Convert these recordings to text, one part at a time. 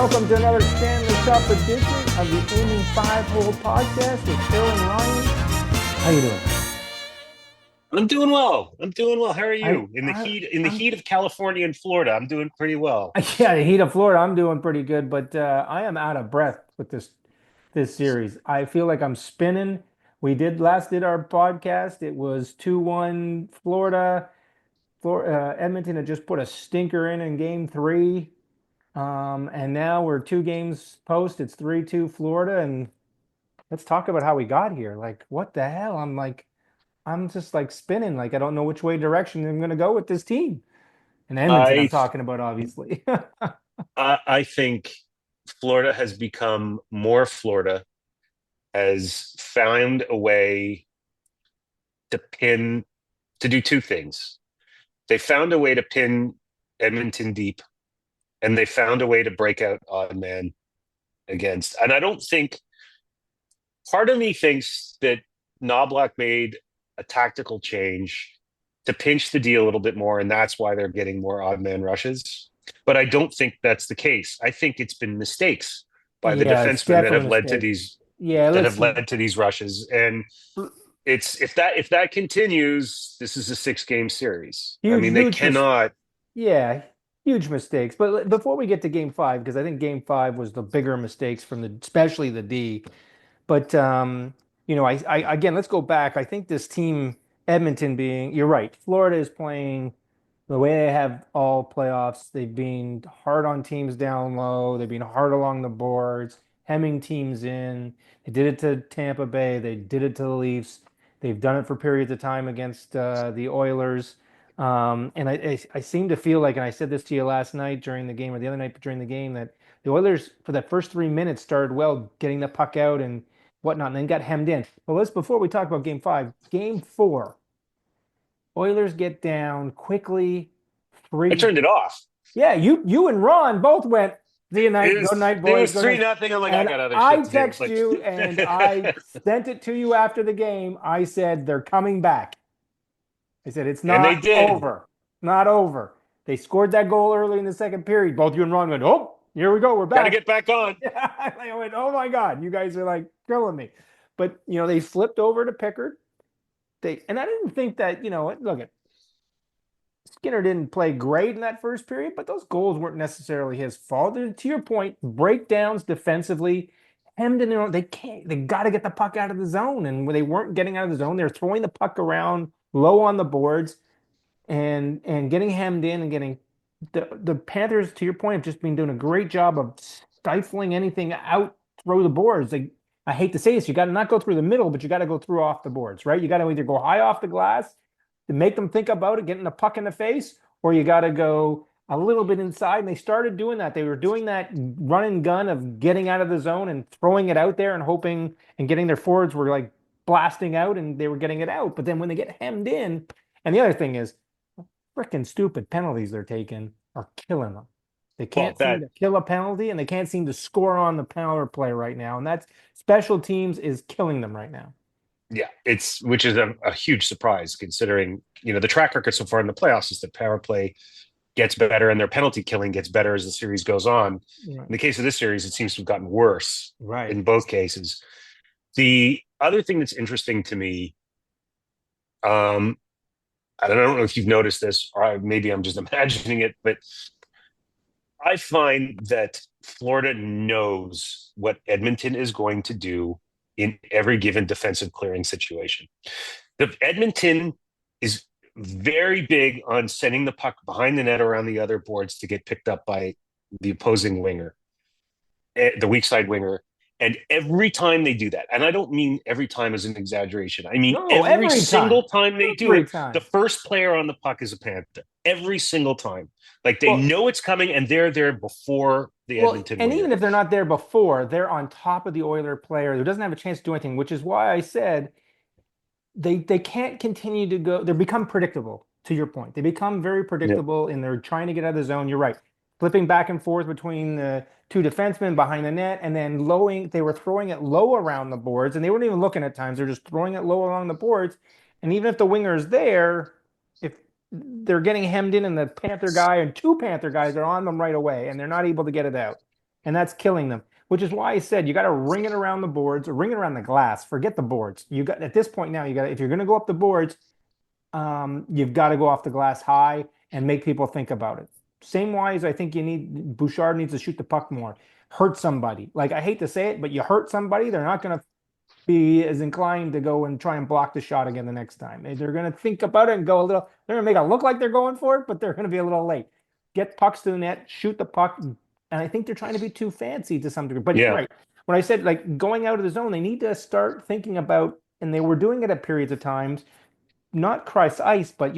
welcome to another Stanley Cup edition of the Aiming Five-Hole podcast with Phil and Ryan. How you doing? I'm doing well. I'm doing well. How are I, you? In the I, heat, in the I'm, heat of California and Florida, I'm doing pretty well. yeah, the heat of Florida. I'm doing pretty good, but I am out of breath with this series. I feel like I'm spinning. We did our podcast. It was 2-1 Florida. Edmonton had just put a stinker in game three. And now we're two games post. It's 3-2 Florida, and let's talk about how we got here. Like, what the hell? I'm just like spinning. Like, I don't know which way direction I'm going to go with this team. And Edmonton, I'm I talking about, obviously. I think Florida has become more Florida, has found a way to do two things. They found a way to pin Edmonton deep, and they found a way to break out odd man against. And I don't think part of me thinks that Knobloch made a tactical change to pinch the D a little bit more, and that's why they're getting more odd man rushes. But I don't think that's the case. I think it's been mistakes by the Yeah, it's defensemen definitely a mistake. Yeah, that let's. have led to these rushes. And it's if that continues, this is a 6 game series. I Huge, mean, they huge mis cannot. Yeah, huge mistakes. But before we get to game five, because I think game five was the bigger mistakes from especially the D. But I again, let's go back. I think this team, Edmonton being, you're right. Florida is playing the way they have all playoffs. They've been hard on teams down low. They've been hard along the boards, hemming teams in. They did it to Tampa Bay. They did it to the Leafs. They've done it for periods of time against the Oilers. And I seem to feel like, and I said this to you last night during the game or the other night during the game, that the Oilers for the first 3 minutes started well, getting the puck out and whatnot, and then got hemmed in. But let's before we talk about game five, game four, Oilers get down quickly, I three. turned it off. Yeah, you and Ron both went, see you night, good night, It boys, was good three night. nothing. I'm like, I And got other I shit to do. text Like, you and I sent it to you after the game. I said they're coming back. I said it's and they not did. over. Not over. They scored that goal early in the second period. Both you and Ron went, oh, here we go, we're Got to back. get back on. I went, oh my God, you guys are like killing me. But they flipped over to Pickard. And I didn't think that, look at Skinner didn't play great in that first period, but those goals weren't necessarily his fault. To your point, breakdowns defensively, hemmed in. They got to get the puck out of the zone. And when they weren't getting out of the zone, they're throwing the puck around low on the boards and getting hemmed in and getting the Panthers, to your point, have just been doing a great job of stifling anything out through the boards. Like, I hate to say this, you got to not go through the middle, but you got to go through off the boards, right? You got to either go high off the glass to make them think about it, getting the puck in the face, or you got to go a little bit inside. And they started doing that. They were doing that run and gun of getting out of the zone and throwing it out there and hoping and getting their forwards were like blasting out and they were getting it out. But then when they get hemmed in, and the other thing is, freaking stupid penalties they're taking are killing them. They Well, can't seem that to kill a penalty and they can't seem to score on the power play right now. And that's special teams is killing them right now. Yeah, it's which is a huge surprise considering the track record so far in the playoffs is that power play gets better and their penalty killing gets better as the series goes on. Right. In the case of this series, it seems to have gotten worse Right. in both cases. The other thing that's interesting to me, um, I don't know if you've noticed this, or maybe I'm just imagining it, but I find that Florida knows what Edmonton is going to do in every given defensive clearing situation. The Edmonton is very big on sending the puck behind the net around the other boards to get picked up by the opposing winger, the weak side winger. And every time they do that, and I don't mean every time as an exaggeration, I mean No, every every time. single time they do Every it, the time. first player on the puck is a Panther. Every single time. Like they Well, know it's coming and they're there before the well, Edmonton and winger. even if they're not there before, they're on top of the Oiler player who doesn't have a chance to do anything, which is why I said they can't continue to go. They become predictable, to your point. They become very Yeah. predictable and they're trying to get out of the zone. You're right. Flipping back and forth between the two defensemen behind the net and then lowing, they were throwing it low around the boards and they weren't even looking at times. They're just throwing it low along the boards. And even if the winger is there, if they're getting hemmed in and the Panther guy and two Panther guys are on them right away and they're not able to get it out. and that's killing them. Which is why I said you got to ring it around the boards, or ring it around the glass. Forget the boards. You got at this point now. You got if you're going to go up the boards, you've got to go off the glass high and make people think about it. Same wise, I think you need Bouchard needs to shoot the puck more, hurt somebody. Like I hate to say it, but you hurt somebody, they're not going to be as inclined to go and try and block the shot again the next time. They're going to think about it and go a little. They're going to make it look like they're going for it, but they're going to be a little late. Get pucks to the net, shoot the puck, and I think they're trying to be too fancy to some degree. But you're Yeah. right. When I said like going out of the zone, they need to start thinking about, and they were doing it at periods of times, not Christ ice, but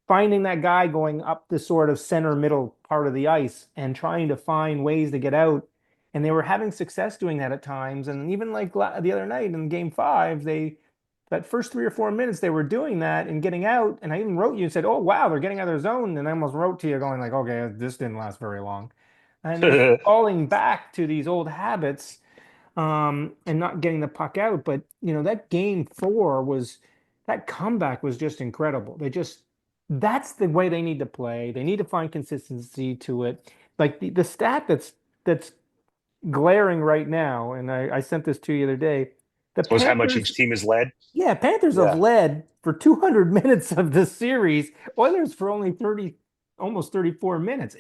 finding that guy going up the sort of center middle part of the ice and trying to find ways to get out. And they were having success doing that at times. And even like the other night in game five, that first 3 or 4 minutes they were doing that and getting out. And I even wrote you and said, "Oh wow, they're getting out of their zone." And I almost wrote to you going like, "Okay, this didn't last very long." And they're falling back to these old habits and not getting the puck out. But that game four was that comeback was just incredible. That's the way they need to play. They need to find consistency to it. Like the stat that's glaring right now, and I sent this to you the other day. The Was how much Panthers, each team has led. yeah, Panthers have Yeah. led for 200 minutes of the series. Oilers for only 30, almost 34 minutes.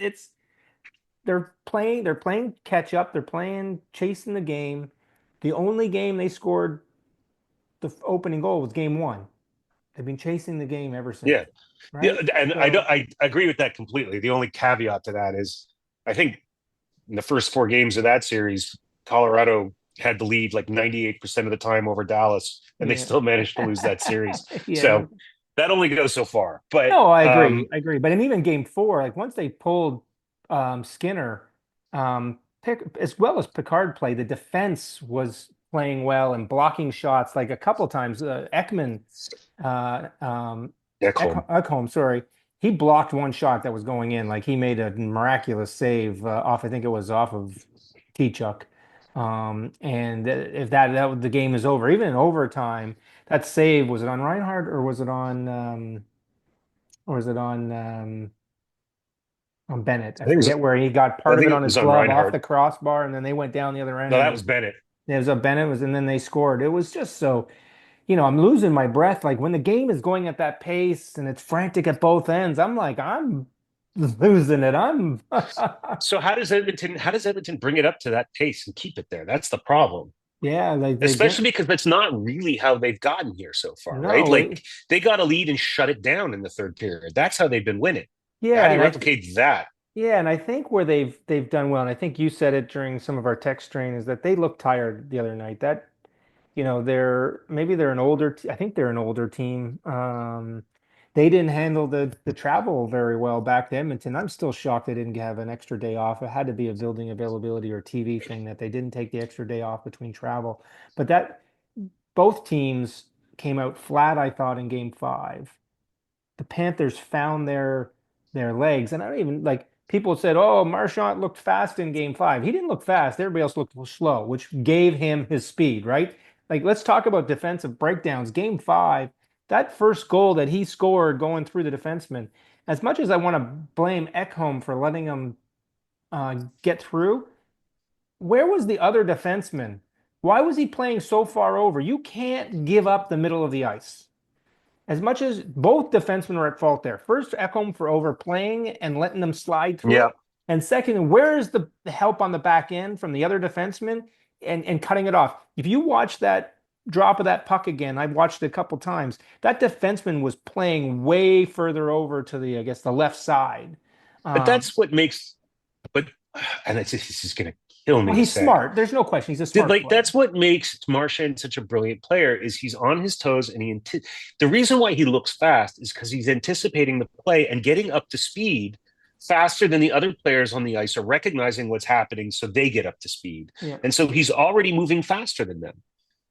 They're playing catch up. They're playing chasing the game. The only game they scored the opening goal was game one. They've been chasing the game ever since, Yeah. Yeah. right? And I don't, So I agree with that completely. The only caveat to that is I think in the first 4 games of that series, Colorado had the lead like 98% of the time over Dallas, and they yeah, still managed to lose that series. yeah. So that only goes so far. But No, I agree. I agree. But in even game four, like once they pulled Skinner, as well as Picard played, the defense was playing well and blocking shots like a couple times. Ekman, Ekholm. Ekholm, sorry, he blocked one shot that was going in. Like he made a miraculous save off. I think it was off of Kachuk. And if the game is over, even in overtime, that save was it on Reinhardt or was it on? Or is it on Bennett? I I think it was forget where he got I part of think it it on his was on glove off Reinhardt. the crossbar, and then they went down the other end, No, and that was Bennett. it was a Bennett was, and then they scored. It was just so, I'm losing my breath. Like when the game is going at that pace and it's frantic at both ends, I'm like, I'm losing it. I'm, So how does Edmonton bring it up to that pace and keep it there? That's the problem. yeah, like they Especially just because that's not really how they've gotten here so far, right? no, Like they got a lead and shut it down in the third period. That's how they've been winning. How yeah, do you replicate that? yeah, and I think where they've done well, and I think you said it during some of our text strain, is that they looked tired the other night. That they're an older I think they're an older team. They didn't handle the travel very well back to Edmonton. I'm still shocked they didn't have an extra day off. It had to be a building availability or TV thing that they didn't take the extra day off between travel. But that both teams came out flat, I thought, in game five. The Panthers found their legs. And I don't even like people said, "Oh, Marchand looked fast in game five." He didn't look fast. Everybody else looked slow, which gave him his speed, right? Like let's talk about defensive breakdowns. Game five, that first goal that he scored going through the defenseman. As much as I want to blame Ekholm for letting him get through, where was the other defenseman? Why was he playing so far over? You can't give up the middle of the ice as much as both defensemen are at fault there. First, Ekholm for overplaying and letting them slide through Yeah. it. And second, where is the help on the back end from the other defenseman and cutting it off? If you watch that drop of that puck again, I've watched it a couple times. That defenseman was playing way further over to I guess, the left side. But Um, that's what makes but and this is gonna kill well, me to he's say. smart. There's no question. He's a smart Like player. that's what makes Marchand such a brilliant player is he's on his toes and the reason why he looks fast is because he's anticipating the play and getting up to speed faster than the other players on the ice are recognizing what's happening so they get up to speed. Yeah, And so he's already moving faster than them.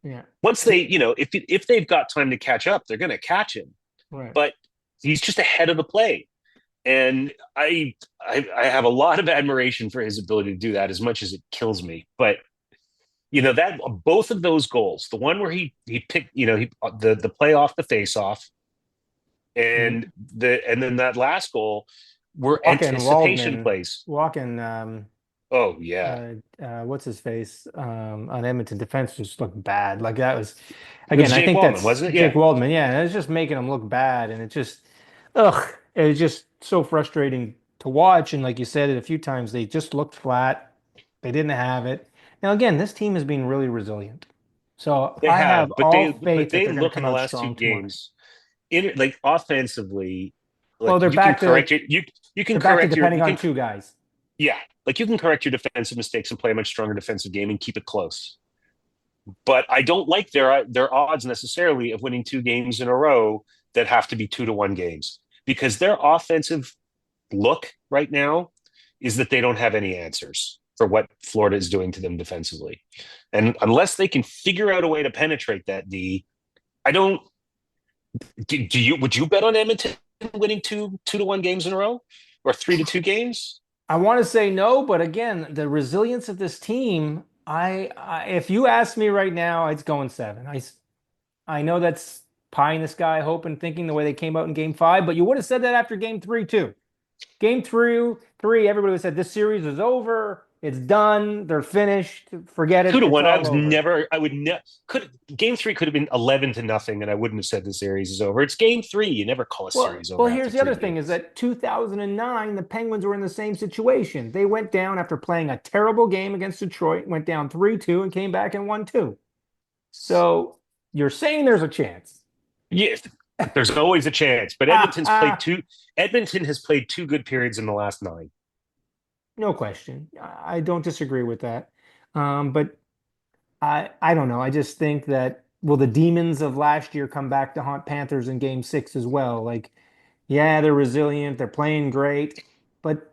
yeah, Once they, if they've got time to catch up, they're going to catch him. right. But he's just ahead of the play. And I have a lot of admiration for his ability to do that as much as it kills me. But that both of those goals, the one where he picked, the play off the face off, And and then that last goal were Walken anticipation Waldman, plays. Walken Oh yeah, What's his face on Edmonton defense just looked bad. Like that was it was again, I Jake think Wallman, that's wasn't it? Jake Yeah, Waldman. Yeah, and it's just making him look bad, and it just it was just so frustrating to watch. And like you said it a few times, they just looked flat. They didn't have it. Now again, this team has been really resilient. So they I have have, but all they faith that they're going to look in come the out last two strong tomorrow night. games in like offensively, Well, like you can correct it. You can they're back to correct your depending you on can two guys. yeah, like you can correct your defensive mistakes and play a much stronger defensive game and keep it close. But I don't like their odds necessarily of winning two games in a row that have to be 2-1 games because their offensive look right now is that they don't have any answers for what Florida is doing to them defensively. And unless they can figure out a way to penetrate that D, I don't do you would you bet on Edmonton winning 2-1 games in a row or 3-2 games? I want to say no, but again, the resilience of this team, if you ask me right now, it's going seven. I know that's pie in the sky hope and thinking the way they came out in game five, but you would have said that after game three too. Game three, everybody would have said this series is over. It's done. They're finished. Forget two it. to It's one. I all was over. never. I would never. Could game three could have been 11-0, and I wouldn't have said the series is over. It's game three. You never call a series Well, over after here's the three other thing is games. that 2009, the Penguins were in the same situation. They went down after playing a terrible game against Detroit, went down 3-2 and came back and won two. So you're saying there's a chance. Yes, there's always a chance. But Edmonton has played two good periods in the last nine. No question. I don't disagree with that. But I don't know. I just think that will the demons of last year come back to haunt Panthers in game six as well? Like, yeah, they're resilient, they're playing great, but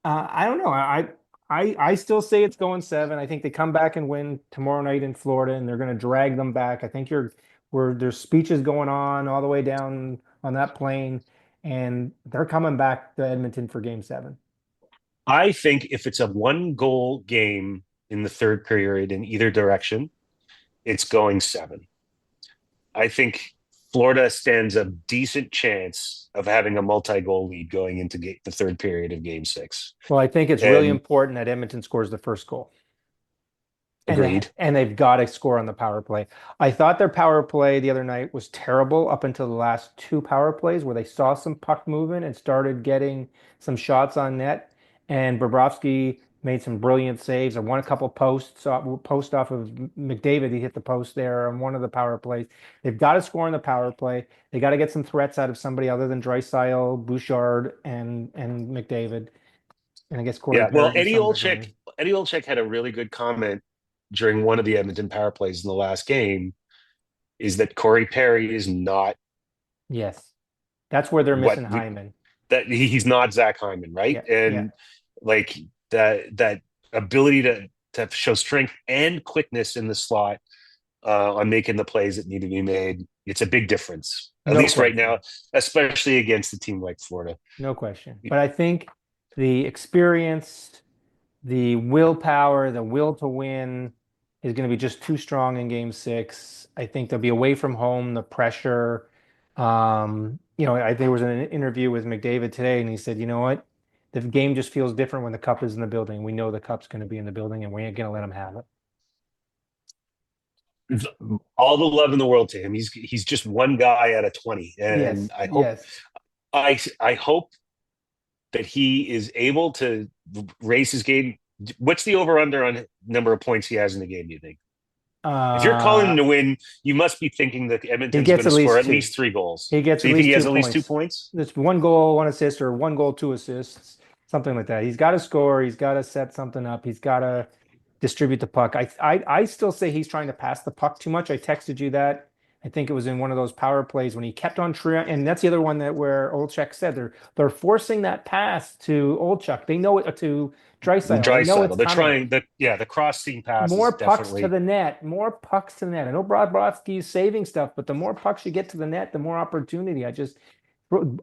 I don't know. I still say it's going seven. I think they come back and win tomorrow night in Florida, and they're going to drag them back. I think you're where there's speeches going on all the way down on that plane, and they're coming back to Edmonton for game seven. I think if it's a one goal game in the third period in either direction, it's going seven. I think Florida stands a decent chance of having a multi-goal lead going into the third period of game six. Well, I think it's really And important that Edmonton scores the first goal. agreed. And they've got to score on the power play. I thought their power play the other night was terrible up until the last two power plays where they saw some puck movement and started getting some shots on net. And Bobrovsky made some brilliant saves. I won a couple posts, post off of McDavid. He hit the post there on one of the power plays. They've got to score on the power play. They got to get some threats out of somebody other than Draisaitl, Bouchard, and McDavid, and I guess Corey Yeah. Well, Perry to some degree. Eddie Olczyk had a really good comment during one of the Edmonton power plays in the last game. Is that Corey Perry is not Yes. That's where they're what missing Hyman. that he's not Zach Hyman, right? Yeah, yeah. And like that ability to show strength and quickness in the slot on making the plays that need to be made. It's a big difference, at No least right now, question. especially against a team like Florida. No question. But I think the experience, the willpower, the will to win is going to be just too strong in game six. I think they'll be away from home, the pressure. There was an interview with McDavid today, and he said, you know what? The game just feels different when the cup is in the building. We know the cup's going to be in the building, and we ain't going to let them have it. All the love in the world to him. He's just one guy out of 20, and Yes, yes. I hope that he is able to raise his game. What's the over under on number of points he has in the game? Do you think? If you're calling him Uh, to win, you must be thinking that he Edmonton's going gets to at score least at two. least three goals. He gets So at you think least he has two at least two points. points? It's one goal, one assist, or one goal, two assists, something like that. He's got to score. He's got to set something up. He's got to distribute the puck. I still say he's trying to pass the puck too much. I texted you that. I think it was in one of those power plays when he kept on trying, and that's the other one that where Olchek said they're forcing that pass to Olchuk. They know it to The Draisaitl. They dry know it's saddle. They're coming. trying the cross seam pass More is pucks to definitely the net, more pucks to the net. I know Brodowski's saving stuff, but the more pucks you get to the net, the more opportunity.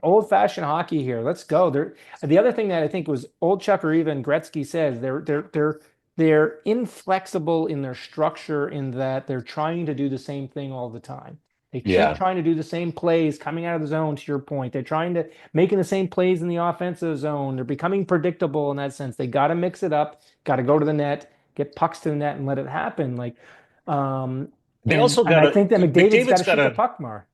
Old fashioned hockey here. Let's go. The other thing that I think was Old Chuck or even Gretzky says they're inflexible in their structure in that they're trying to do the same thing all the time. They keep Yeah. trying to do the same plays coming out of the zone, to your point. They're trying to making the same plays in the offensive zone. They're becoming predictable in that sense. They got to mix it up, got to go to the net, get pucks to the net and let it happen. Um, They and also and got I to think that McDavid's got McDavid's to got shoot the to puck more.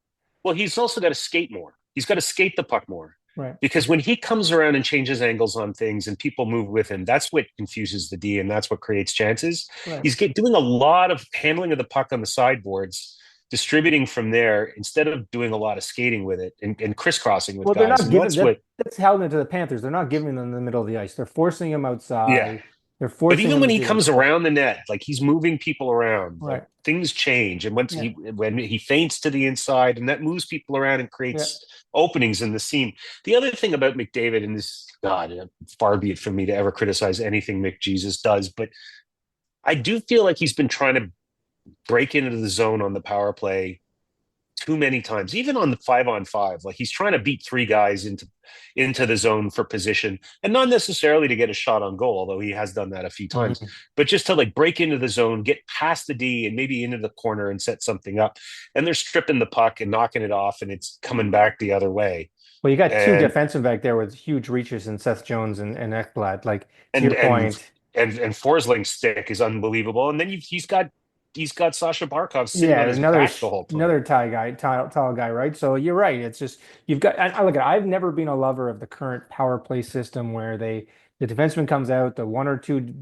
well, he's also got to skate more. He's got to skate the puck more. Right. Because when he comes around and changes angles on things and people move with him, that's what confuses the D and that's what creates chances. Right. He's doing a lot of handling of the puck on the sideboards, distributing from there instead of doing a lot of skating with it and crisscrossing with Well, they're guys. not And giving that's what, that's held into the Panthers. They're not giving them the middle of the ice. They're forcing him yeah. outside. They're But forcing even him when to he do those comes things. around the net, like he's moving people around, like Right. things change. And once Yeah. when he feints to the inside, and that moves people around and Yeah. creates openings in the seam. The other thing about McDavid, and this, God, far be it from me to ever criticize anything McJesus does, but I do feel like he's been trying to break into the zone on the power play too many times, even on the 5-on-5. Like he's trying to beat three guys into the zone for position, and not necessarily to get a shot on goal, although he has done that a few times, Mhm. but just to like break into the zone, get past the D, and maybe into the corner and set something up. And they're stripping the puck and knocking it off, and it's coming back the other way. Well, you got two And defensemen back there with huge reaches in Seth Jones and Ekblad. Like to and your and point, and Forsling's stick is unbelievable. And then he's got Sasha Barkov sitting yeah, on his back the whole time. another tall guy, right? So you're right. It's just you've got. I look at. I've never been a lover of the current power play system where the defenseman comes out, the one or two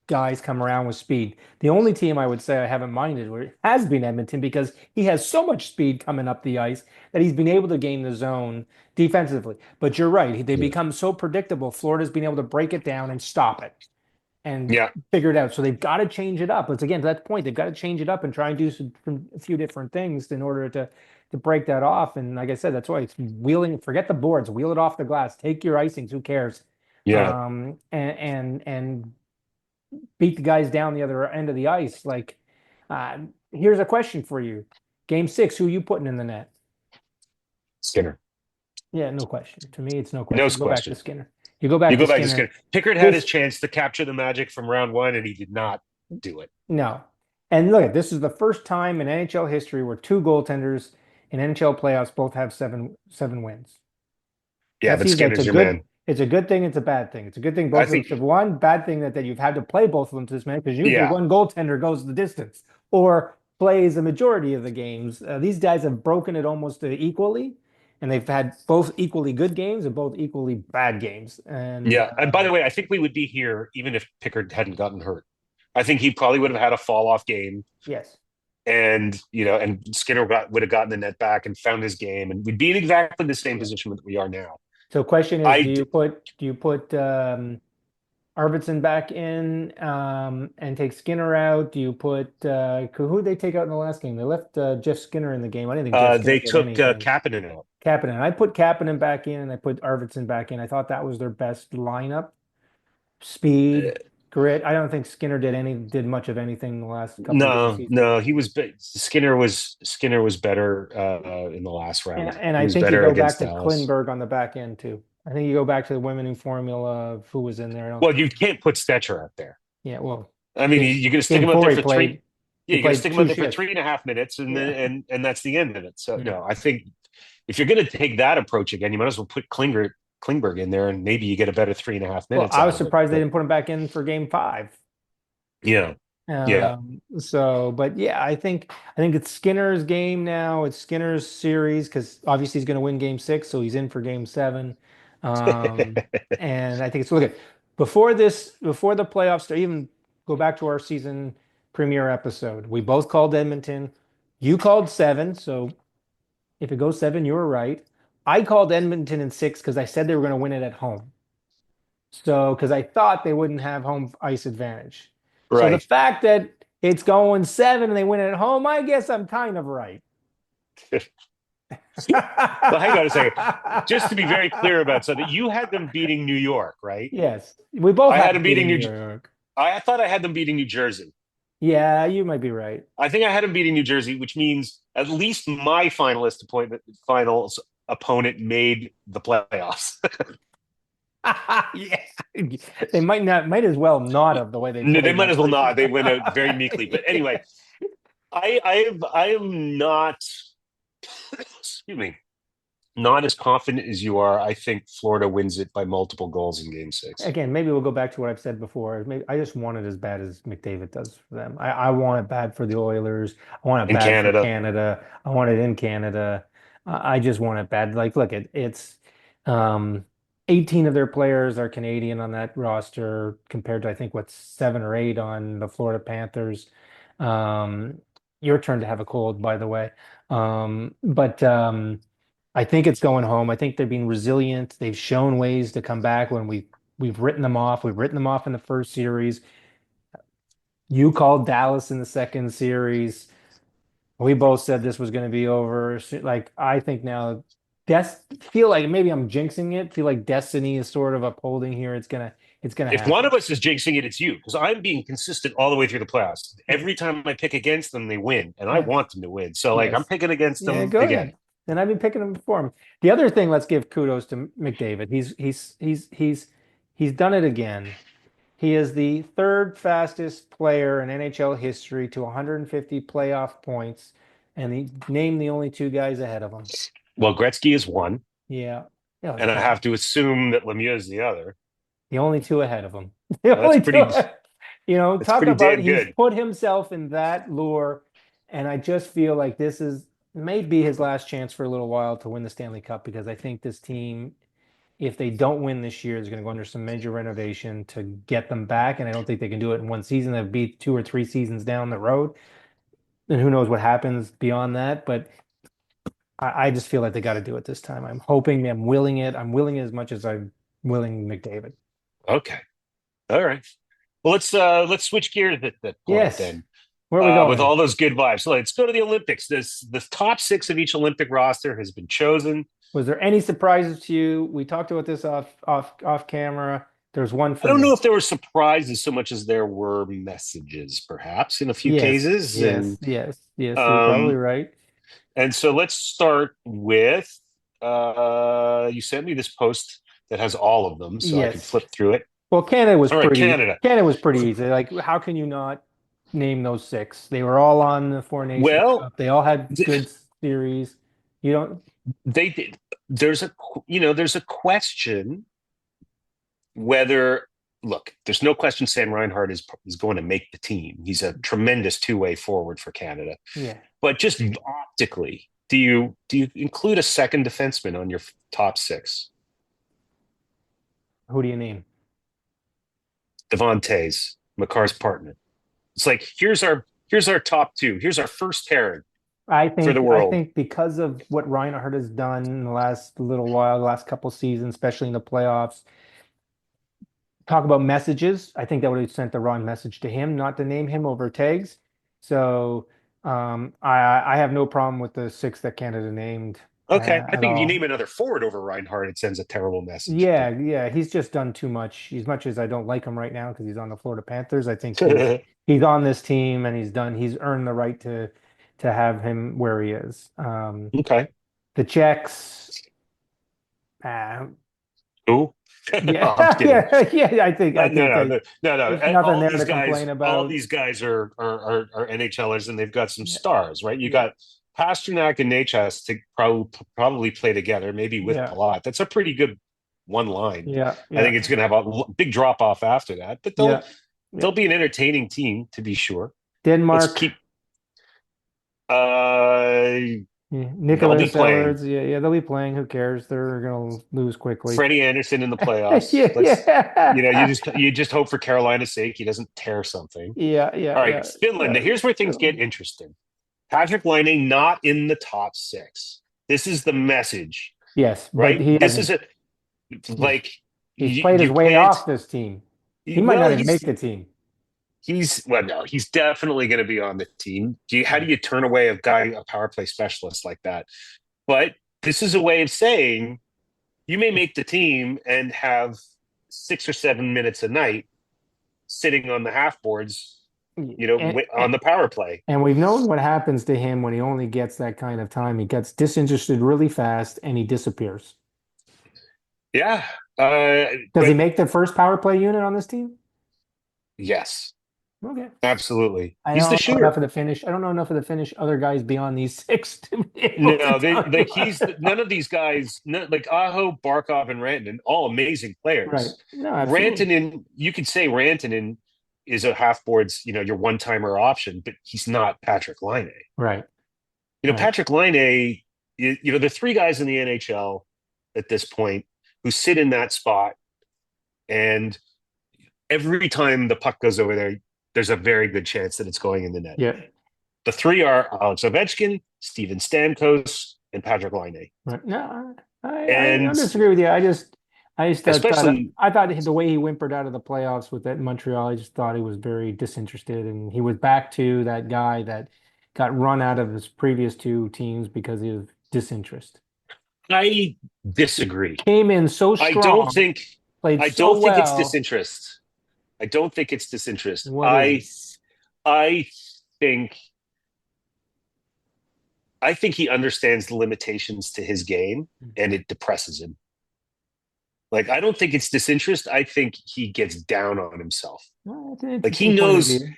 guys come around with speed. The only team I would say I haven't minded has been Edmonton because he has so much speed coming up the ice that he's been able to gain the zone defensively. But you're right. They Yeah. become so predictable. Florida's been able to break it down and stop it and Yeah. figure it out. So they've got to change it up. It's again to that point. They've got to change it up and try and do a few different things in order to break that off. And like I said, that's why it's wheeling. Forget the boards. Wheel it off the glass. Take your icings. Who cares? Yeah. And beat the guys down the other end of the ice. Uh, here's a question for you: Game 6, who are you putting in the net? Skinner. Yeah, no question. To me, it's no No question. Go back to question. Skinner. You go back You to go back to Skinner. Skinner. Pickard had his This chance to capture the magic from round one, and he did not do it. No. And look, this is the first time in NHL history where two goaltenders in NHL playoffs both have seven wins. Yeah, That's but either Skinner's your man. it's a good thing, it's a bad thing. It's a good thing I both of them think. have won, bad thing that you've had to play both of them to this minute because usually Yeah, one goaltender goes the distance or plays a majority of the games. These guys have broken it almost equally, and they've had both equally good games and both equally bad games. And yeah. And by the way, I think we would be here even if Pickard hadn't gotten hurt. I think he probably would have had a fall off game, yes. and and Skinner would have gotten the net back and found his game, and we'd be in exactly the same Yeah. position that we are now. So question is, I do you put Arvidsson back in and take Skinner out? Do you put who they take out in the last game? They left Jeff Skinner in the game. I didn't think Jeff Skinner they did took anything. Kapanen out. Kapanen. I put Kapanen back in and I put Arvidsson back in. I thought that was their best lineup. Speed, grit. I don't think Skinner did much of anything in the last couple of games No, he's been no, in. he was Skinner was better in the last round. And He I was think you better go back against to Dallas. Klingberg on the back end too. I think you go back to the winning formula of who was in there. I don't Well, you can't put Stetcher out there. Yeah, well, I mean, game you're going to stick game him out four there for three. Yeah, he you got to played stick him two out there for shifts. 3.5 minutes, and then Yeah. and that's the end of it. So Yeah. no, I think if you're going to take that approach again, you might as well put Klingberg in there, and maybe you get a better 3.5 Well, minutes I out was of it. surprised they But didn't put him back in for game 5. yeah, yeah, But yeah, I think it's Skinner's game now. It's Skinner's series because obviously he's going to win game 6, so he's in for game 7. Um, and I think it's look at before the playoffs start, even go back to our season premiere episode. We both called Edmonton. You called 7, so if it goes 7, you were right. I called Edmonton in 6 because I said they were going to win it at home. So, because I thought they wouldn't have home ice advantage. So the right. fact that it's going 7 and they win it at home, I guess I'm kind of right. Well, hang on a second. Just to be very clear about something, you had them beating New York, right? Yes, we both I had had them them beating beating New. New York. I thought I had them beating New Jersey. Yeah, you might be right. I think I had them beating New Jersey, which means at least my finals opponent made the playoffs. Yeah, might as well not have the way they No, they played might that as well first. not. They went out very meekly. But anyway, I am not. excuse me, not as confident as you are. I think Florida wins it by multiple goals in game six. Again, maybe we'll go back to what I've said before. Maybe I just want it as bad as McDavid does for them. I want it bad for the Oilers. I want it In bad for Canada, Canada. I want it in Canada. I just want it bad. Like, look, it's um 18 of their players are Canadian on that roster compared to I think what 7 or 8 on the Florida Panthers. Um, your turn to have a cold, by the way. But I think it's going home. I think they're being resilient. They've shown ways to come back when we've written them off. We've written them off in the first series. You called Dallas in the second series. We both said this was going to be over. Like I think now, des feel like maybe I'm jinxing it. Feel like destiny is sort of upholding here. It's gonna if one happen. of us is jinxing it, it's you because I'm being consistent all the way through the playoffs. Yeah. Every time I pick against them, they win, and I Yeah. want them to win. So like I'm Yes. picking against Yeah, them go again. ahead. And I've been picking him before him. The other thing, let's give kudos to McDavid. He's done it again. He is the third fastest player in NHL history to 150 playoff points, and he named the only two guys ahead of him. Well, Gretzky is one, Yeah. Yeah, and I come on. have to assume that Lemieux is the other. The only two ahead of him. The Well, only two. that's Talk pretty about damn he's good. put himself in that lure, and I just feel like this is may be his last chance for a little while to win the Stanley Cup because I think this team, if they don't win this year, is going to go under some major renovation to get them back. And I don't think they can do it in one season. They'll be 2 or 3 seasons down the road. And who knows what happens beyond that. But I just feel like they got to do it this time. I'm hoping, I'm willing it. I'm willing it as much as I'm willing McDavid. Okay, all right. Well, let's switch gears at that point Yes. then. Where are we With going? all those good vibes, so let's go to the Olympics. The top six of each Olympic roster has been chosen. Was there any surprises to you? We talked about this off camera. There's one I for don't know me. if there were surprises so much as there were messages, perhaps in a few Yes, cases, yes, yes, yes. You're probably um, right. and so let's start with. You sent me this post that has all of them, so I can Yes. flip through it. Well, Canada was All right, pretty. Canada. Canada was pretty easy. Like, how can you not name those six? They were all on the Four Nations Well, Cup. They all had good series. You don't. they did. There's a question whether look, there's no question Sam Reinhart is going to make the team. He's a tremendous two-way forward for Canada. Yeah. But just optically, do you include a second defenseman on your top six? Who do you name? Devon Tays, McCarr's partner. It's like here's our top two. Here's our first pairing for the I world. think because of what Reinhardt has done in the last little while, the last couple seasons, especially in the playoffs, talk about messages. I think that would have sent the wrong message to him not to name him over tags. So I have no problem with the six that Canada named Okay, I at think if you all. name another forward over Reinhardt, it sends a terrible message. Yeah, But yeah, he's just done too much. As much as I don't like him right now because he's on the Florida Panthers, I think he's on this team and he's earned the right to have him where he is. okay, The Czechs, uh, who? yeah, I'm kidding. yeah, yeah. I No, think no, no, no, no. there's nothing All there these to guys, complain all about. these guys are NHLers, and they've got some Yeah, stars, right? You yeah, got Pasternak and Natchez to probably play together, maybe with yeah, Palat. That's a pretty good one line. yeah, I yeah, think it's going to have a big drop off after that, but they'll yeah, yeah. they'll be an entertaining team to be sure. Let's Denmark, keep. Uh, yeah. they'll be Nicholas playing Ellards, yeah, yeah, they'll be playing. Who cares? They're gonna lose quickly. Freddie Anderson in the Yeah, playoffs. Let's yeah, you just hope for Carolina's sake he doesn't tear something. yeah, yeah, All right, yeah, Finland. Now yeah. here's where things get interesting. Patrick Laine not in the top six. This is the message, Yes, but right? he This is hasn't. a He's like he's played his you way can't. off this team. He might Well, not even make the team. he's definitely going to be on the team. How do Yeah. you turn away a power play specialist like that? But this is a way of saying you may make the team and have 6 or 7 minutes a night sitting on the half boards, And, on the power play. and we've known what happens to him when he only gets that kind of time. He gets disinterested really fast and he disappears. Yeah, Does he but make the first power play unit on this team? yes. Okay. Absolutely. I He's the don't know enough shooter. of the finish. I don't know enough of the finish other guys beyond these six to be able to No, tell you. none of these guys, no, like Aho, Barkov, and Rantanen, all amazing Right. players. No, absolutely. Rantanen, you could say Rantanen is a half boards, your one timer option, but he's not Patrick Laine. Right. Right. Patrick Laine, the three guys in the NHL at this point who sit in that spot, and every time the puck goes over there, there's a very good chance that it's going in the net. Yeah. The three are Alex Ovechkin, Steven Stamkos, and Patrick Laine. Right. No, I And don't disagree with you. especially, I thought the way he whimpered out of the playoffs with that Montreal, I just thought he was very disinterested, and he was back to that guy that got run out of his previous two teams because of disinterest. I disagree. Came in so I don't strong, think played I so don't think it's well. disinterest. I don't think it's disinterest. What is it? I think I think he understands the limitations to his game, and it depresses him. Like, I don't think it's disinterest. I think he gets down on himself. Well, that's an Like, interesting point of view.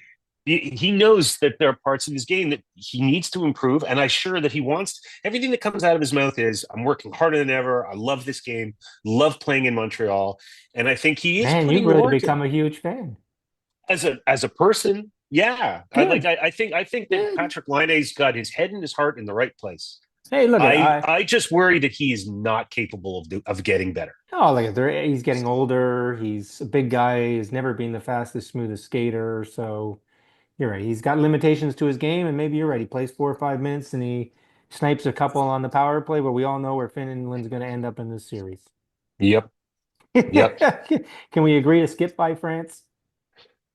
he knows that there are parts of his game that he needs to improve, and I'm sure that he wants. Everything that comes out of his mouth is, "I'm working harder than ever. I love this game. Love playing in Montreal," and I think he is Man, you've putting the really work in become a huge fan. as a person. Yeah, Good. I think that Good. Patrick Laine's got his head and his heart in the right place. Hey, look at I just worry that he is not capable of getting better. oh, look at there. He's getting older. He's a big guy. He's never been the fastest, smoothest skater. So you're right. He's got limitations to his game, and maybe you're right. He plays 4 or 5 minutes and he snipes a couple on the power play, but we all know where Finland's going to end up in this series. Yep, yep. Can we agree to skip by France?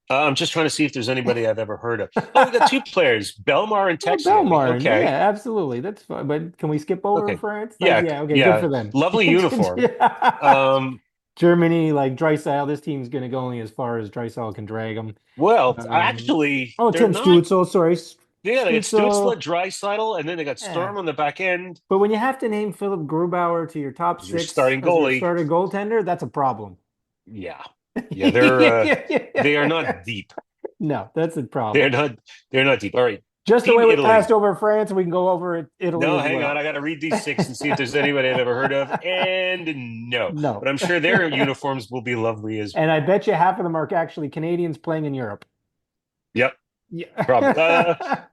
I'm just trying to see if there's anybody I've ever heard of. Oh, we got two players, Belmar and Well, Texier. Belmarin, yeah, Okay, absolutely. That's fine. But can we skip over okay, France? Like, yeah, yeah, okay, good yeah. for them. Lovely uniform. Yeah. Um, Germany, like Drysdale, this team's going to go only as far as Drysdale can drag them. well, actually, Oh, they're Tim not. Stutzel, sorry. Yeah, they got Stutzla, Stutzel. Dreisaitl, and then they got Yeah. Storm on the back end. But when you have to name Philip Grubauer to your top Your six starting as your goalie. starter goaltender, that's a problem. Yeah, yeah, they are not Yeah. deep. No, that's a They're problem. not they're not deep. All right, Just the Team way we passed Italy. over France, we can go over Italy No, as hang on. well. I got to read these six and see if there's anybody I've ever heard of. And no, No. but I'm sure their uniforms will be lovely as And I well. bet you half of them are actually Canadians playing in Europe. Yep, probably. Yeah.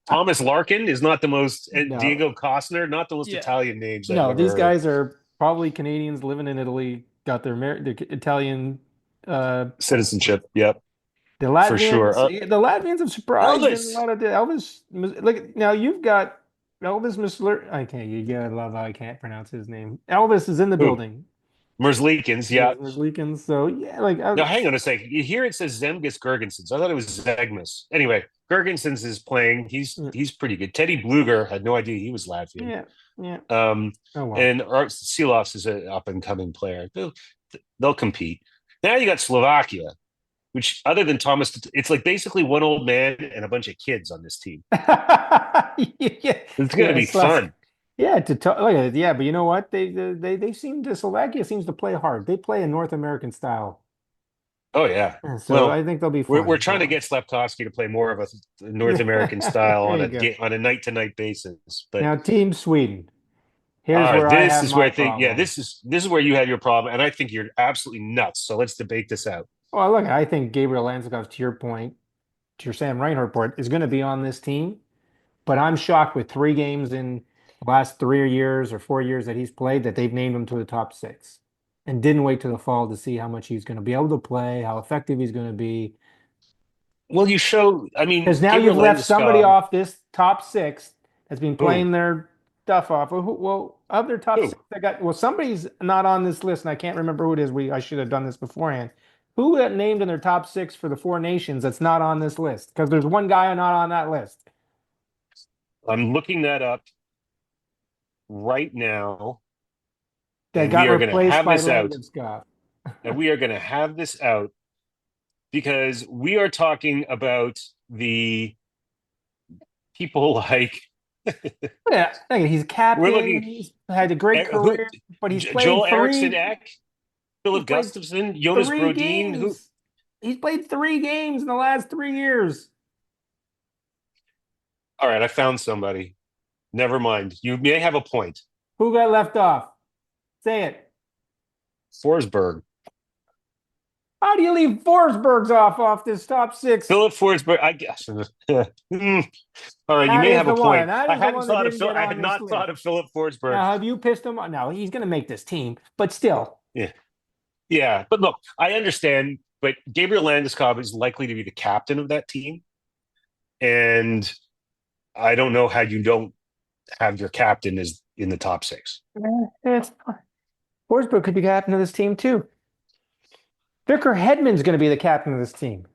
Thomas Larkin is not the most. No. Diego Costner, not the most Yeah. Italian names I've No, ever these heard of. guys are probably Canadians living in Italy, got their Italian Citizenship. Yep, the for sure. Latvians, yeah, the Latvians have surprised in a Elvis. lot of the Elvis. Look, now you've got Elvis Musler. I can't. You gotta love. I can't pronounce his name. Elvis is in the Who? building. Merzlikins. Yes, Yeah. Muslikins. So yeah, like Now, hang on a second. Here it says Zemgus Girgensons. I thought it was Zegmus. Anyway, Girgensons is playing. He's pretty good. Teddy Bluger had no idea he was Latvian. yeah, yeah. Um, Oh well. and Art Silovs is an up and coming player. They'll compete. Now you got Slovakia, which other than Thomas, it's like basically one old man and a bunch of kids on this team. Yeah, It's going to yeah. be fun. Yeah, look at it. Yeah, but you know what? They seem to Slovakia seems to play hard. They play a North American style. Oh yeah. And so Well, I think they'll be we're fun. trying to So get Slepkowski to play more of a North American yeah, style there on you go. on a night to night basis. But Now, Team Sweden. Here's where I this have is where my I think, yeah, problem. this is where you have your problem, and I think you're absolutely nuts. So let's debate this out. Well, look, I think Gabriel Landeskog, to your point, to your Sam Reinhart point, is going to be on this team. But I'm shocked with 3 games in the last 3 years or 4 years that he's played that they've named him to the top six and didn't wait till the fall to see how much he's going to be able to play, how effective he's going to be. Well, you show. I mean, Because now you've Gabriel left somebody Landeskog. off this top six that's been Who? playing their stuff off. Well, of their top Who? six, I got, well, somebody's not on this list, and I can't remember who it is. I should have done this beforehand. Who got named in their top six for the four nations that's not on this list? Because there's one guy not on that list I'm looking that up right now, that and we got are going to replaced have by this out, Landeskog. and we are going to have this out because we are talking about the people like Yeah, he's we're captain. looking He's had a great who career, but Joel Eriksson He's Ek, Philip played Gustafson, Jonas three Brodin. Who? games. He's played 3 games in the last 3 years. All right, I found somebody. Never mind. You may have a point. Who got left off? Say it. Forsberg. How do you leave Forsberg's off this top six? Philip Forsberg, I guess. All right, you That may is have the a one. point. That I is the hadn't one that thought of didn't Phil. get I had on this not thought list. of Philip Forsberg. Now, have you pissed him off? No, he's going to make this team, but still. Yeah, yeah. But look, I understand. But Gabriel Landeskog is likely to be the captain of that team, and I don't know how you don't have your captain is in the top six. It's Forsberg could be captain of this team too. Victor Hedman's going to be the captain of this team.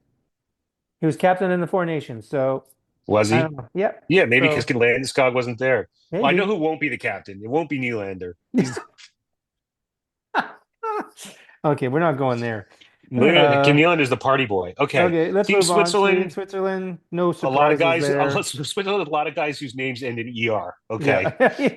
He was captain in the Four Nations, so Was I he? don't know. Yep. Yeah, maybe because So Landeskog wasn't there. Well, I know maybe. who won't be the captain. It won't be Nylander. He's Okay, we're not going there. Uh, Nylander's the party boy. Okay, okay, let's Team move on. Sweden, Switzerland. Switzerland, no A lot of surprises guys. there. Switzerland. A lot of guys whose names end in er. Okay,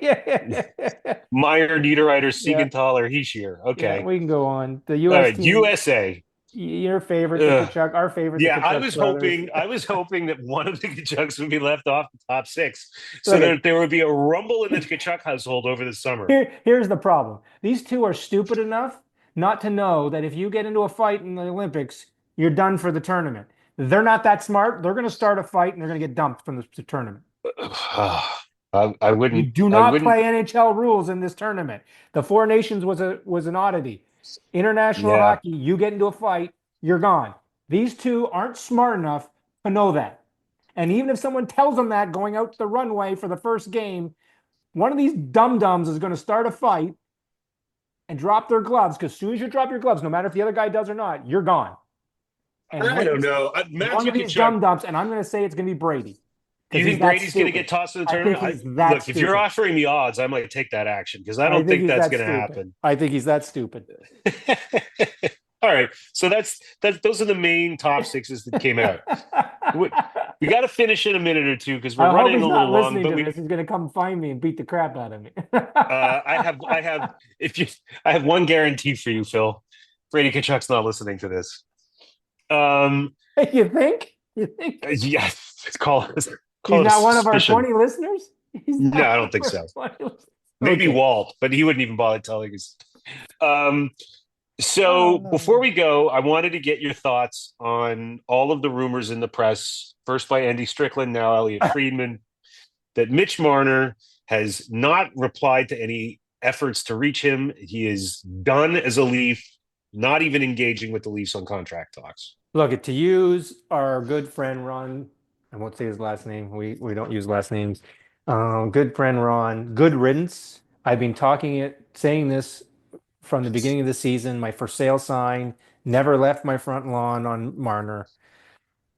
Yeah. Yeah. Meyer, Niederreiter, Yeah. Siegenthaler, Heischier. Yeah, Okay, we can go on. The all US right. team, USA. your favorite, the Ugh. Kachuk, our favorite, the Yeah, I Kachuk was brothers. hoping. I was hoping that one of the Kachucks would be left off the top six, so Look that at there would be a rumble in the Kachuk household over the summer. here's the problem. These two are stupid enough not to know that if you get into a fight in the Olympics, you're done for the tournament. They're not that smart. They're going to start a fight and they're going to get dumped from the tournament. I You wouldn't. do I not wouldn't. play NHL rules in this tournament. The Four Nations was an oddity. International Yeah. hockey, you get into a fight, you're gone. These two aren't smart enough to know that. And even if someone tells them that going out the runway for the first game, one of these dum-dums is going to start a fight and drop their gloves because as soon as you drop your gloves, no matter if the other guy does or not, you're gone. And I don't know. one Matthew of these Kachuk. dum-dums, and I'm going to say it's going to be Brady You because he's think that Brady's going to stupid. get tossed in the I think tournament? he's that Look, if you're stupid. offering me odds, I might take that action because I I don't think think he's that's that going to stupid. happen. I think he's that stupid. All right, so that's those are the main top sixes that came out. We got to finish in a minute or two because we're I hope running he's a not little long. listening But to this. He's going to come find me and beat the crap out of me. I have if you I have one guarantee for you, Phil. Brady Kachuk's not listening to this. Um, You think? You think yes, he's call it a not one of our suspicion. 20 listeners? He's No, not I one don't of think our so. 20 listeners. Maybe Okay. Walt, but he wouldn't even bother telling us. Um, so before Oh. we go, I wanted to get your thoughts on all of the rumors in the press, first by Andy Strickland, now Elliot Friedman, that Mitch Marner has not replied to any efforts to reach him. He is done as a Leaf, not even engaging with the Leafs on contract talks. Look, to use our good friend Ron, I won't say his last name. We don't use last names. Good friend Ron, good riddance. I've been saying this from the beginning of the season. My for sale sign never left my front lawn on Marner.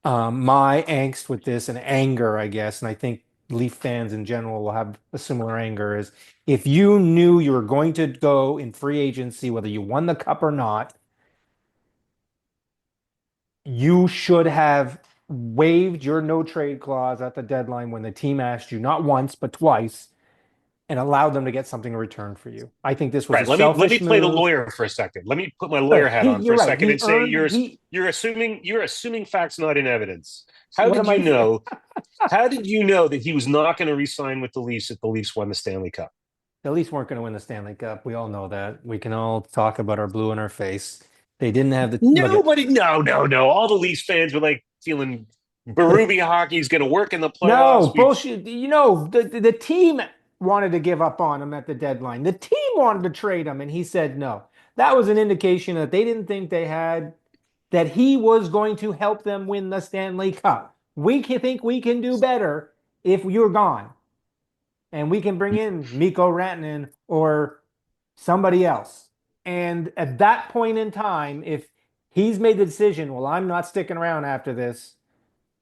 My angst with this and anger, I guess, and I think Leaf fans in general will have a similar anger, is if you knew you were going to go in free agency, whether you won the cup or not, you should have waived your no trade clause at the deadline when the team asked you, not once, but twice, and allowed them to get something in return for you. I think this was a Right. Let me selfish play the move. lawyer for a second. Let me put my lawyer hat on for You're a right. second He and say earned he you're assuming facts not in evidence. How what did am you I saying? know? How did you know that he was not going to re-sign with the Leafs if the Leafs won the Stanley Cup? The Leafs weren't going to win the Stanley Cup. We all know that. We can all talk about our blue in our face. They didn't have the look at Nobody, no. All the Leafs fans were like feeling Berube hockey is going to work in the no playoffs. bullshit. The team wanted to give up on him at the deadline. The team wanted to trade him, and he said no. That was an indication that they didn't think that he was going to help them win the Stanley Cup. We can think we can do better if you're gone, and we can bring in Mikko Rantanen or somebody else. And at that point in time, if he's made the decision, well, I'm not sticking around after this,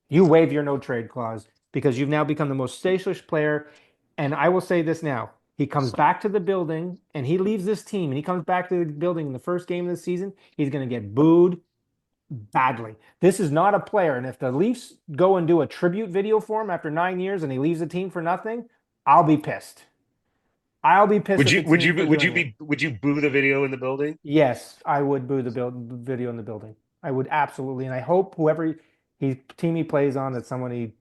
you waive your no trade clause because you've now become the most stylish player. And I will say this now. He comes back to the building and he leaves this team and he comes back to the building in the first game of the season. He's going to get booed badly. This is not a player. And if the Leafs go and do a tribute video for him after 9 years and he leaves the team for nothing, I'll be pissed. I'll be pissed Would at you the team for would you doing it. be would you boo the video in the building? Yes, I would boo the video in the building. I would absolutely, and I hope whoever team he plays on, that's someone he.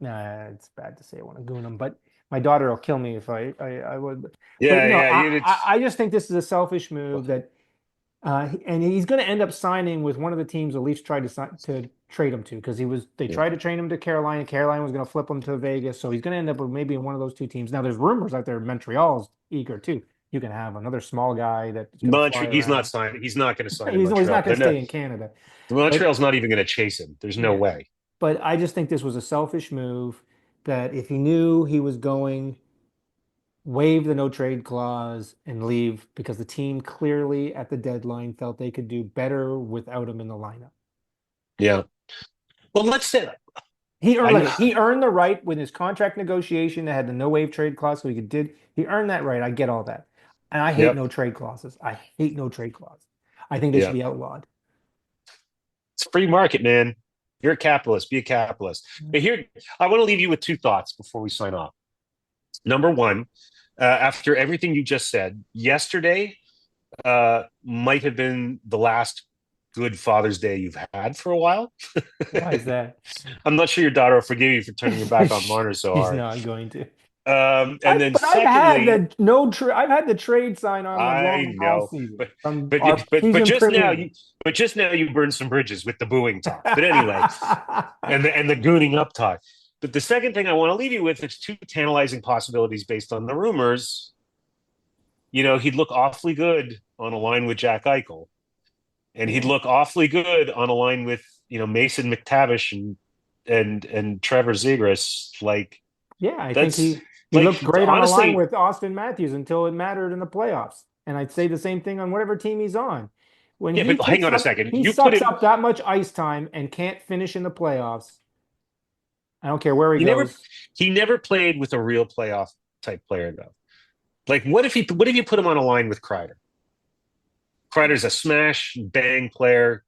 Nah, it's bad to say I want to goon him, but my daughter will kill me if I would. But Yeah, yeah. I just think this is a selfish move that and he's going to end up signing with one of the teams the Leafs tried to trade him to because they yeah. tried to trade him to Carolina. Carolina was going to flip him to Vegas, so he's going to end up with maybe in one of those two teams. Now there's rumors out there Montreal's eager too. You can have another small guy that's going to fly Montreal, he's not around. signing. He's not going to sign in He's Montreal. not going to stay in Canada, but Montreal's not even going to chase him. There's no yeah. way. But I just think this was a selfish move that if he knew he was going waive the no trade clause and leave because the team clearly at the deadline felt they could do better without him in the lineup. Yeah. Well, let's say He earned I like he earned the right with his contract negotiation that had the no waive trade clause, so he earned that right. I get all that. And I hate Yep. no trade clauses. I hate no trade clauses. I think they should Yeah. be outlawed. It's free market, man. You're a capitalist. Be a capitalist. But here, I want to leave you with two thoughts before we sign off. Number one, after everything you just said, yesterday might have been the last good Father's Day you've had for a while. Why is that? I'm not sure your daughter will forgive you for turning your back on Marner so She's hard. not going to. And then But I've had secondly, the no trade. I've had the trade sign on the I wall all know, season but from but our but season just now premiere. you burned some bridges with the booing talk. But anyway, and the gooning up talk. But the second thing I want to leave you with is two tantalizing possibilities based on the rumors. He'd look awfully good on a line with Jack Eichel, and he'd Yeah. look awfully good on a line with Mason McTavish and Trevor Zegras. Like Yeah, I think that's he like looked great on a line honestly, with Austin Matthews until it mattered in the playoffs. And I'd say the same thing on whatever team he's on. When yeah. But hang on a second. he You put sucks him. up that much ice time and can't finish in the playoffs. I don't care where he He never goes. he never played with a real playoff type player though. Like what if you put him on a line with Kreider? Kreider's a smash bang player,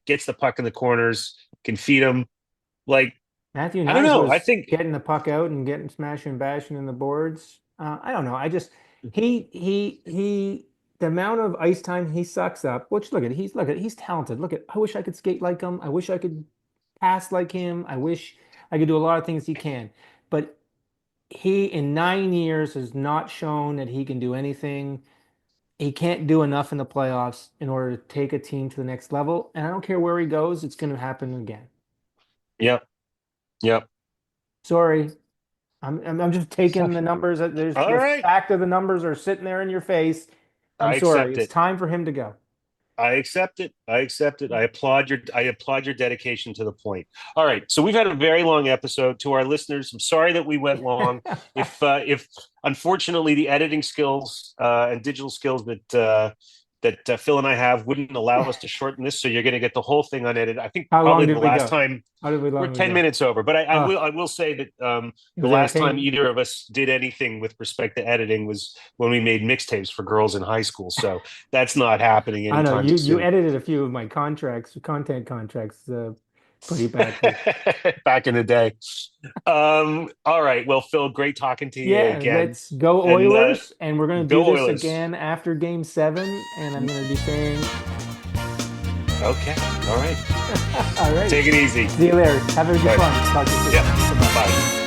gets the puck in the corners, can feed him. Like Matthew I don't Knies know. I was think getting the puck out and getting smashing and bashing in the boards. I don't know. The amount of ice time he sucks up. Which he's talented. Look at I wish I could skate like him. I wish I could pass like him. I wish I could do a lot of things he can. But he in 9 years has not shown that he can do anything. He can't do enough in the playoffs in order to take a team to the next level. And I don't care where he goes, it's going to happen again. yep, yep. Sorry, I'm just taking the numbers. There's All the right. fact of the numbers are sitting there in your face. I'm I sorry. accept It's it. time for him to go. I accept it. I accept it. I applaud your dedication to the point. All right. So we've had a very long episode. To our listeners, I'm sorry that we went long. If unfortunately the editing skills and digital skills that Phil and I have wouldn't allow us to shorten this, so you're going to get the whole thing unedited. I think How long probably the did we last go? time How did we we're long we 10 go? minutes over, but I Oh, will say that it the was last time entertaining. either of us did anything with respect to editing was when we made mixtapes for girls in high school. So that's not happening I know anytime you soon. edited a few of my content contracts, pretty badly. Back in the day. All right. Well, Phil, great talking to you Yeah, again. let's go And Oilers, and we're gonna do go this Oilers. again after Game 7, and I'm gonna be saying, Okay. All right. all right, Take it easy. see you later. Have a good Bye. fun. Talk to you soon. Yeah. Bye. Bye.